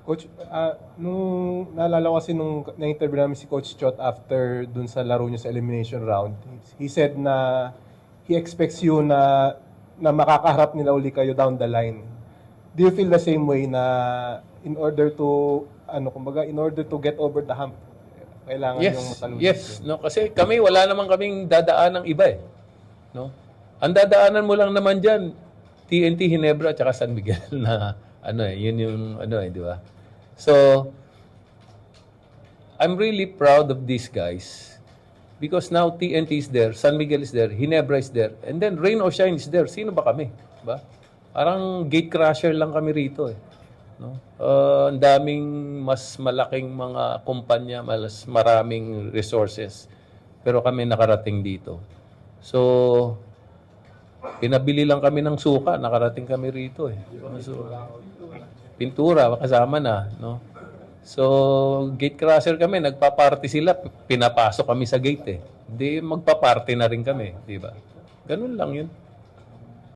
Coach, nung naalala ko kasi nung na-interview namin si Coach Chot after dun sa laro niyo sa elimination round, he said na he expects you na makakaharap nila uli kayo down the line. Do you feel the same way na in order to kumbaga in order to get over the hump, kailangan yung Yes, matalunan? yes. No, kasi kami wala naman kaming dadaan ng iba eh. No? Ang dadaanan mo lang naman diyan, TNT Ginebra at saka San Miguel na yun yung di ba? So, I'm really proud of these guys because now TNT is there, San Miguel is there, Ginebra is there, and then Rain or Shine is there. Sino ba kami? Ba? Parang gate crusher lang kami rito eh. No? Ang daming mas malaking mga kumpanya, mas maraming resources. Pero kami nakarating dito. So, pinabili lang kami ng suka, nakarating kami rito eh. So, pintura, kasama na, no? So, gate crusher kami, nagpa-party sila, pinapasok kami sa gate eh. Hindi magpa-party na rin kami, di ba? Ganun lang yun.